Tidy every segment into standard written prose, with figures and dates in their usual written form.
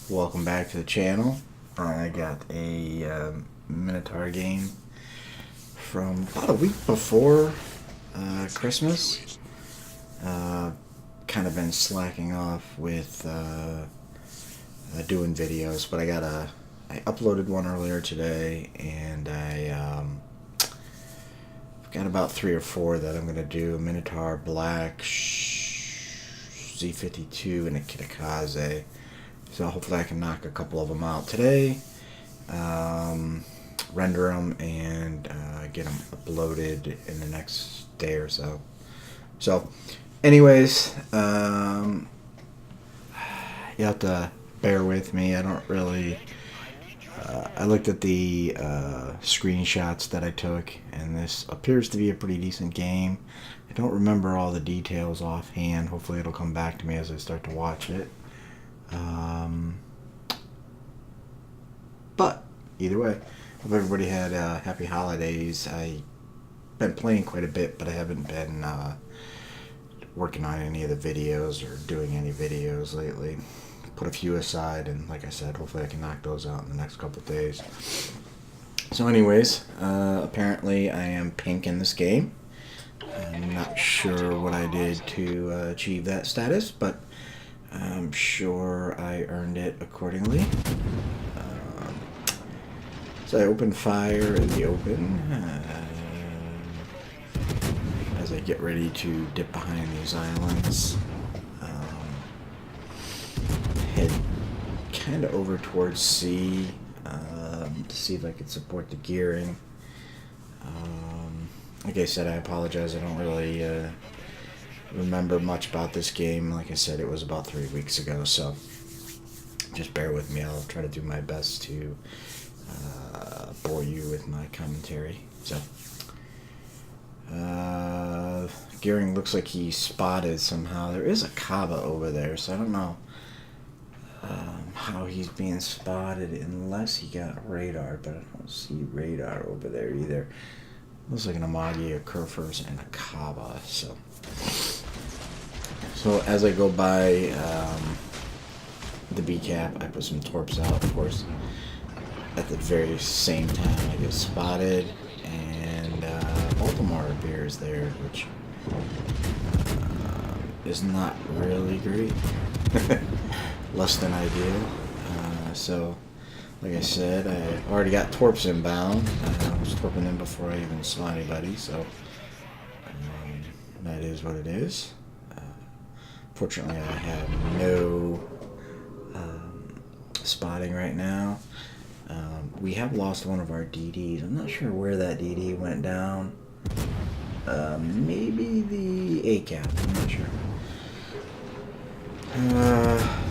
Welcome back to the channel. I got a Minotaur game from about a week before Christmas. Kind of been slacking off with doing videos, but I uploaded one earlier today, and I've got about 3 or 4 that I'm going to do. Minotaur, Black, Z52, and a Kitakaze. So hopefully I can knock a couple of them out today, render them, and get them uploaded in the next day or so. So, anyways, you have to bear with me. I don't really... I looked at the screenshots that I took, and this appears to be a pretty decent game. I don't remember all the details offhand. Hopefully it'll come back to me as I start to watch it. But either way, hope everybody had happy holidays. I've been playing quite a bit, but I haven't been working on any of the videos or doing any videos lately. Put a few aside, and like I said, hopefully I can knock those out in the next couple of days. So anyways, apparently I am pink in this game. I'm not sure what I did to achieve that status, but I'm sure I earned it accordingly. So I open fire in the open as I get ready to dip behind these islands. Head kind of over towards C to see if I could support the gearing. Like I said, I apologize. I don't really remember much about this game. Like I said, it was about 3 weeks ago, so just bear with me. I'll try to do my best to bore you with my commentary. So gearing looks like he spotted somehow. There is a Kaba over there, so I don't know how he's being spotted unless he got radar, but I don't see radar over there either. Looks like an Amagi, a Kerfers, and a Kaba. So as I go by the B cap, I put some torps out, of course. At the very same time, I get spotted, and Baltimore appears there, which is not really great. Less than ideal. So, like I said, I already got torps inbound. I was torping them before I even saw anybody, so that is what it is. Fortunately, I have no spotting right now. We have lost one of our DDs. I'm not sure where that DD went down. Maybe the A cap. I'm not sure.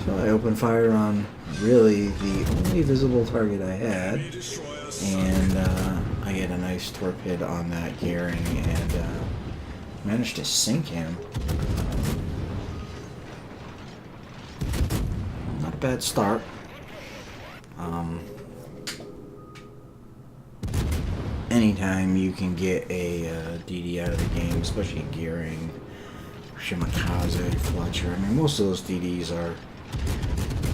So I open fire on really the only visible target I had, and I get a nice torp hit on that gearing and managed to sink him. Not a bad start. Anytime you can get a DD out of the game, especially gearing, Shimakaze, Fletcher. I mean, most of those DDs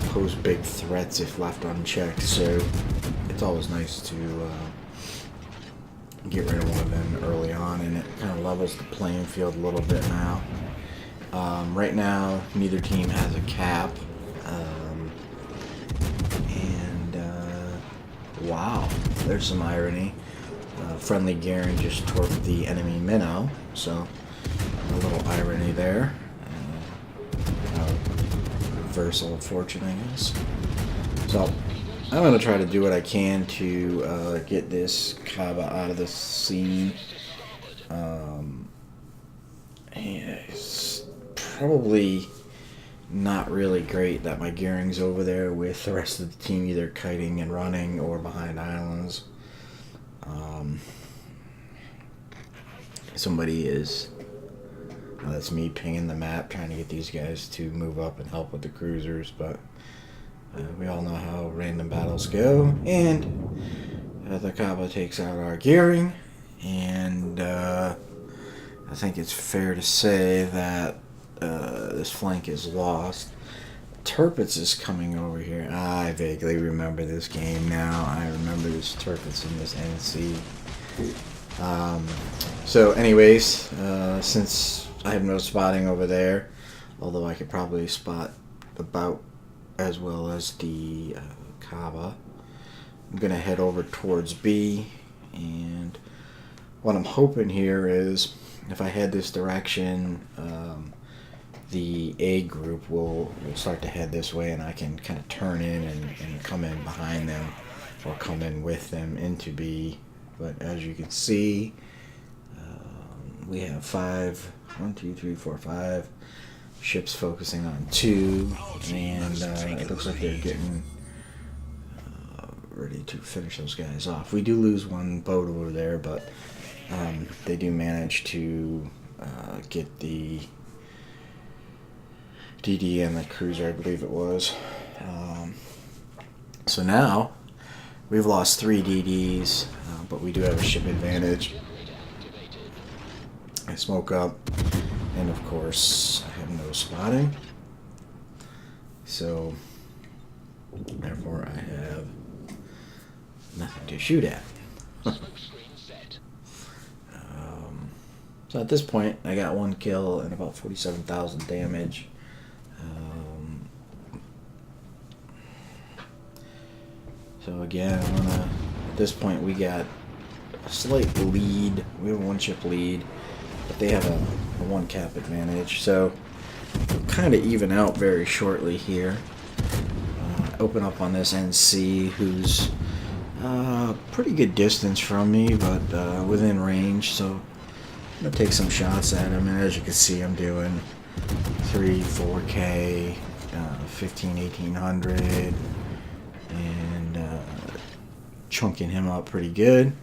pose big threats if left unchecked, so it's always nice to get rid of one of them early on, and it kind of levels the playing field a little bit now. Right now, neither team has a cap, and wow, there's some irony. Friendly gearing just torped the enemy minnow, so a little irony there. Reversal of fortune, I guess. So I'm going to try to do what I can to get this Kaba out of the scene. It's probably not really great that my gearing's over there with the rest of the team either kiting and running or behind islands. Somebody is... that's me pinging the map, trying to get these guys to move up and help with the cruisers, but we all know how random battles go, and the Kaba takes out our gearing, and I think it's fair to say that this flank is lost. Turpitz is coming over here. I vaguely remember this game now. I remember this Turpitz in this NC. So anyways, since I have no spotting over there, although I could probably spot about as well as the Kaba, I'm going to head over towards B, and what I'm hoping here is if I head this direction, the A group will start to head this way, and I can kind of turn in and come in behind them or come in with them into B. But as you can see, we have 5 ships focusing on 2, and it looks like they're getting ready to finish those guys off. We do lose one boat over there, but they do manage to get the DD and the cruiser, I believe it was. So now we've lost 3 DDs, but we do have a ship advantage. I smoke up, and of course I have no spotting, so therefore I have nothing to shoot at. So at this point I got 1 kill and about 47,000 damage. So again, at this point we got a slight lead. We have a 1 ship lead, but they have a 1 cap advantage. So we'll kind of even out very shortly here. Open up on this NC, who's pretty good distance from me, but within range. So I'm gonna take some shots at him, and as you can see, I'm doing 3, 4K, 15, 1800. And chunking him up pretty good.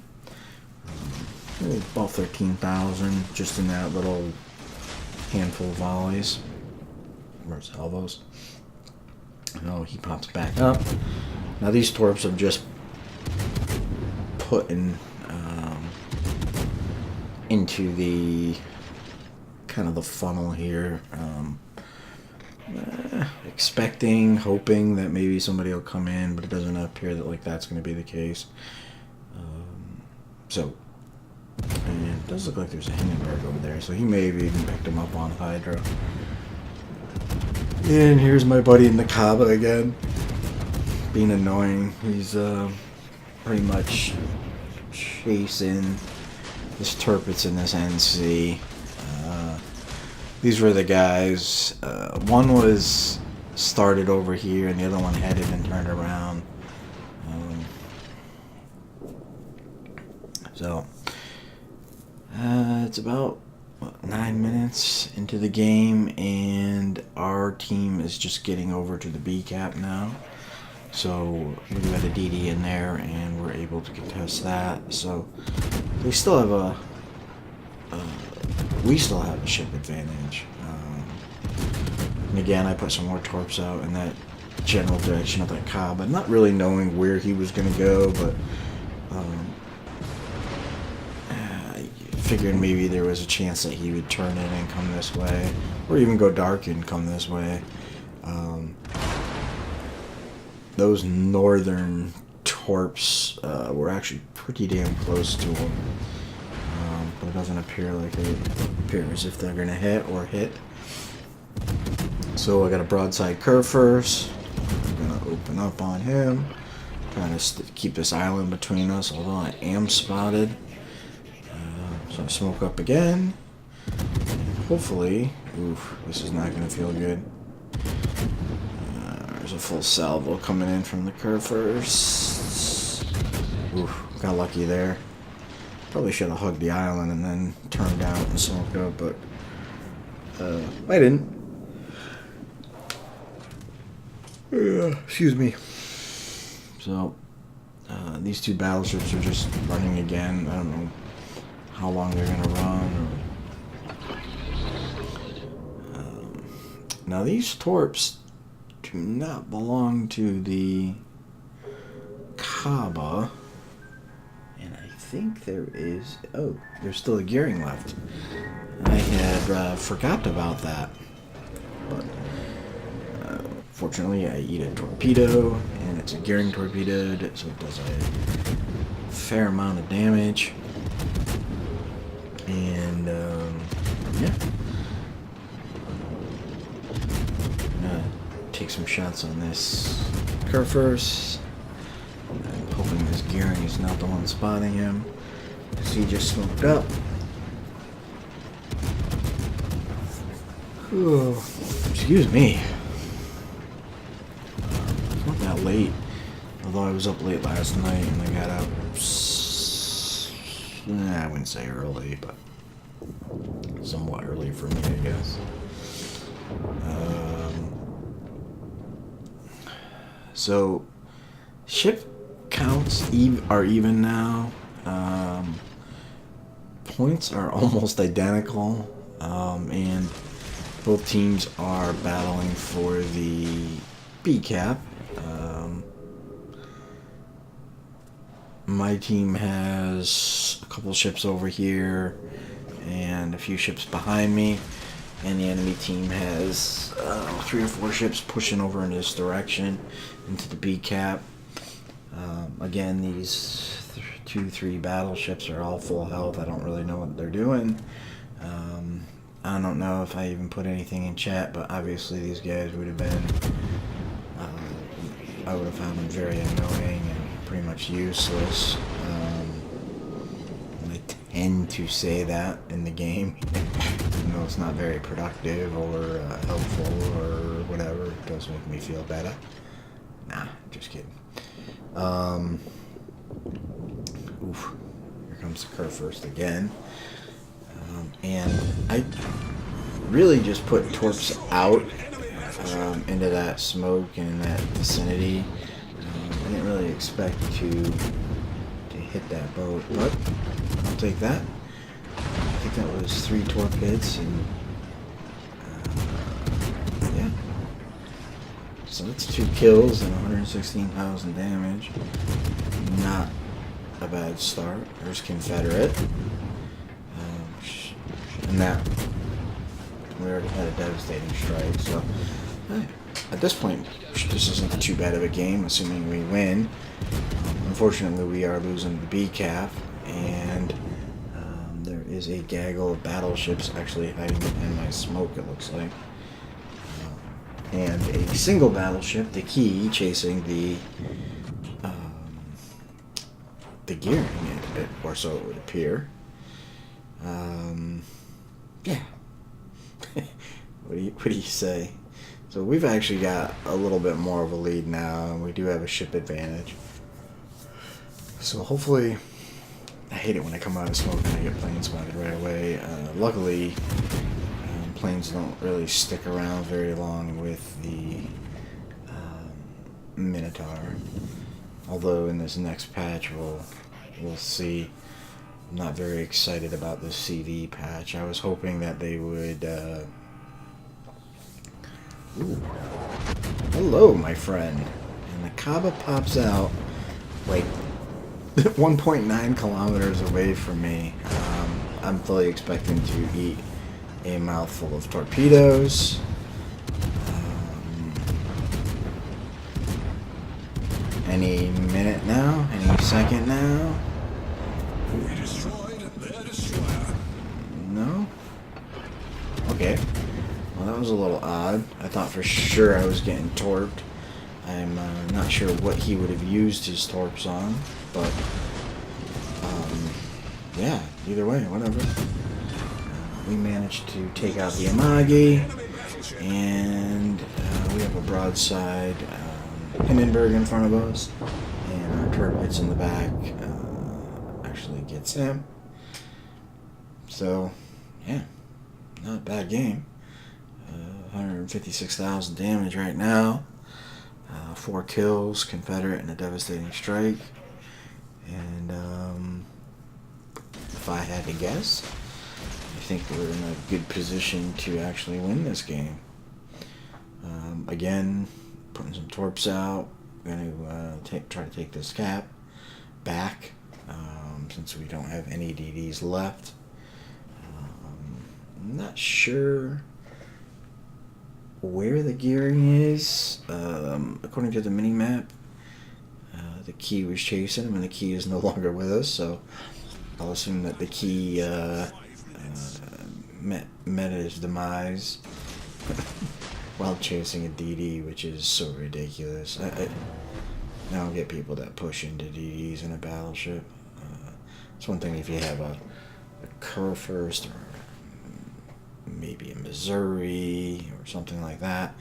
About 13,000 just in that little handful of volleys or salvos. Oh, he pops back up. Now these torps I'm just putting into the kind of the funnel here. Expecting, hoping that maybe somebody will come in, but it doesn't appear that that's going to be the case. So, and it does look like there's a Hindenburg over there, so he may have even picked him up on Hydra. And here's my buddy in the Kaba again, being annoying. He's pretty much chasing this Turpitz in this NC. These were the guys. One was started over here, and the other one headed and turned around. So it's about 9 minutes into the game, and our team is just getting over to the B cap now. So we got a DD in there, and we're able to contest that. So we still have we still have a ship advantage. And again, I put some more torps out in that general direction of that Kaba, not really knowing where he was going to go, but I figured maybe there was a chance that he would turn in and come this way, or even go dark and come this way. Those northern torps were actually pretty damn close to him. But it doesn't appear like it appears if they're gonna hit or hit. So I got a broadside curve first. I'm gonna open up on him, trying to keep this island between us, although I am spotted. So I smoke up again. Hopefully, oof, this is not gonna feel good. There's a full salvo coming in from the curve first. Oof, got lucky there. Probably should have hugged the island and then turned out and smoked up, but I didn't. Excuse me. So these 2 battleships are just running again. I don't know how long they're gonna run. Now these torps do not belong to the Kaba. I think there is... Oh, there's still a gearing left. I had forgot about that. But Fortunately, I eat a torpedo, and it's a gearing torpedo, so it does a fair amount of damage. And, yeah. I'm gonna take some shots on this cur first. I'm hoping this gearing is not the one spotting him, because he just smoked up. Ooh, excuse me. It's not that late, although I was up late last night and I got up, I wouldn't say early, but somewhat early for me, I guess. So, ship counts are even now. Points are almost identical, and both teams are battling for the B cap. My team has a couple ships over here and a few ships behind me, and the enemy team has 3 or 4 ships pushing over in this direction into the B cap. Again, these 2-3 battleships are all full health. I don't really know what they're doing. I don't know if I even put anything in chat, but obviously these guys would have been, I would have found them very annoying and pretty much useless. And I tend to say that in the game, even though it's not very productive or helpful or whatever. It does make me feel better. Nah, just kidding. Oof, here comes the cur first again. And I really just put torps out into that smoke and in that vicinity. I didn't really expect to hit that boat, but I'll take that. I think that was 3 torp hits, and yeah. So that's 2 kills and 116,000 damage. Not a bad start. There's Confederate. And that, we already had a devastating strike, so at this point, this isn't too bad of a game, assuming we win. Unfortunately, we are losing the B cap, and there is a gaggle of battleships actually hiding behind my smoke, it looks like. And a single battleship, the Key, chasing the gearing, or so it would appear. Yeah. What do you say? So we've actually got a little bit more of a lead now, and we do have a ship advantage. So hopefully, I hate it when I come out of smoke and I get plane spotted right away. Luckily, planes don't really stick around very long with the Minotaur. Although in this next patch we'll see. I'm not very excited about this CV patch. I was hoping that they would... Ooh. Hello, my friend. And the Kaba pops out like 1.9 kilometers away from me. I'm fully expecting to eat a mouthful of torpedoes. Any minute now? Any second now? We destroyed their destroyer. No? Okay. Well, that was a little odd. I thought for sure I was getting torped. I'm not sure what he would have used his torps on, but yeah, either way, whatever. We managed to take out the Amagi, and we have a broadside Hindenburg in front of us, and our turrets in the back actually gets him. So, yeah, not a bad game. 156,000 damage right now. 4 kills, Confederate, and a devastating strike. And if I had to guess, I think we're in a good position to actually win this game. Again, putting some torps out. We're going to try to take this cap back since we don't have any DDs left. I'm not sure where the gearing is. According to the mini map, the key was chasing him, and the key is no longer with us. So I'll assume that the key met his demise while chasing a DD, which is so ridiculous. I don't get people that push into DDs in a battleship. It's one thing if you have a Kurfürst or maybe a Missouri or something like that,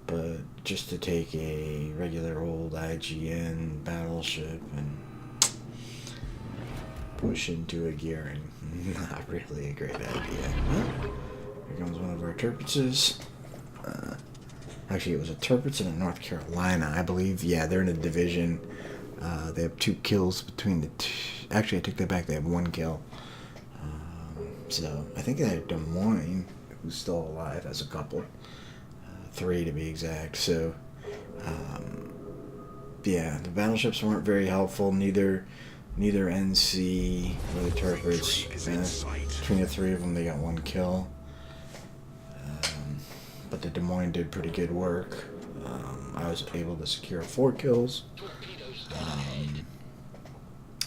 but just to take a regular old IGN battleship and push into a gearing, not really a great idea. Here comes one of our Tirpitzes. Actually, it was a Tirpitz in North Carolina, I believe. Yeah, they're in a division. They have 2 kills between the two. Actually, I took that back. They have 1 kill. So I think they had Des Moines, who's still alive, as a couple. 3 to be exact. So, yeah, the battleships weren't very helpful. Neither NC or the Tirpitz. Between the 3 of them, they got 1 kill. But the Des Moines did pretty good work. I was able to secure 4 kills.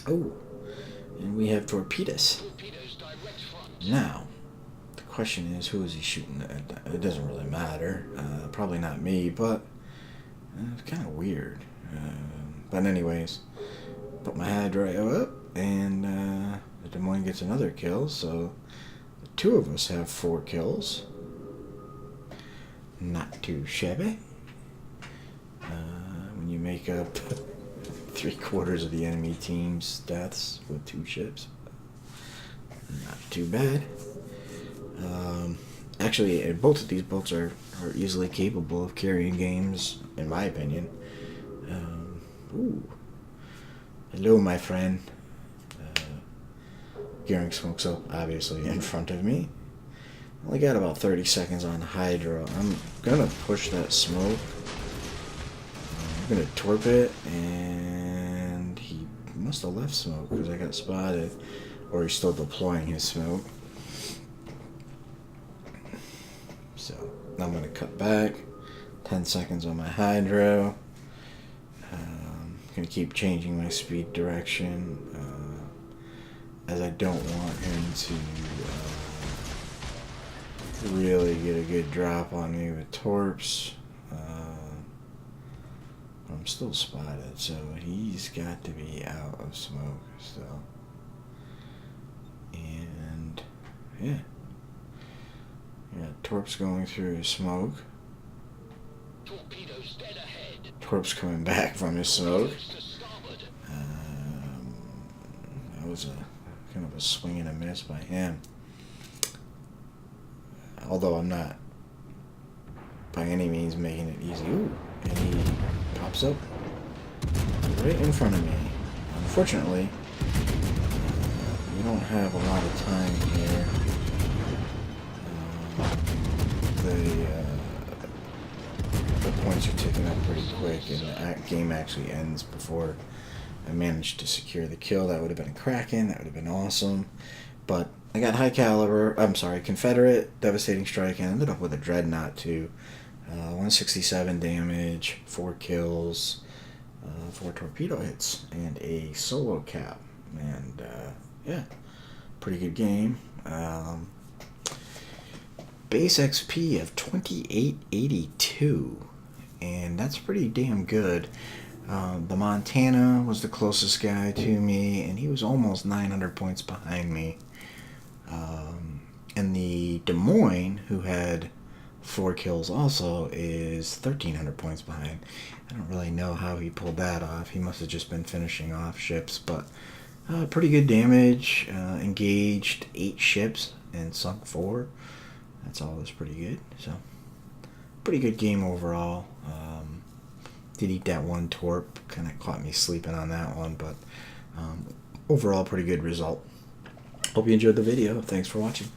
And we have torpedoes. Now, the question is, who is he shooting at? It doesn't really matter. Probably not me, but it's kind of weird. But anyways, put my hydro up, and the Des Moines gets another kill, so the 2 of us have 4 kills. Not too shabby. When you make up 3/4 of the enemy team's deaths with 2 ships, not too bad. Actually, both of these boats are easily capable of carrying games, in my opinion. Hello, my friend. Gearing smokes up, obviously, in front of me. Only got about 30 seconds on hydro. I'm gonna push that smoke. I'm gonna torp it, and he must have left smoke because I got spotted, or he's still deploying his smoke. So I'm gonna cut back. 10 seconds on my hydro. Gonna keep changing my speed direction, as I don't want him to really get a good drop on me with torps. I'm still spotted, so he's got to be out of smoke still. And yeah, torps going through his smoke. Torpedoes dead ahead. Torps coming back from his smoke. That was a kind of a swing and a miss by him. Although I'm not by any means making it easy. Ooh, and he pops up right in front of me. Unfortunately, we don't have a lot of time here. The points are ticking up pretty quick, and the game actually ends before I managed to secure the kill. That would have been a Kraken. That would have been awesome. But I got Confederate, devastating strike, and ended up with a dreadnought too. 167 damage, 4 kills, 4 torpedo hits, and a solo cap. And yeah, pretty good game. Base XP of 2882, and that's pretty damn good. The Montana was the closest guy to me, and he was almost 900 points behind me. And the Des Moines, who had 4 kills also, is 1,300 points behind. I don't really know how he pulled that off. He must have just been finishing off ships, but pretty good damage. Engaged 8 ships and sunk 4. That's always pretty good. So, pretty good game overall. Did eat that 1 torp. Kind of caught me sleeping on that one, but overall, pretty good result. Hope you enjoyed the video. Thanks for watching.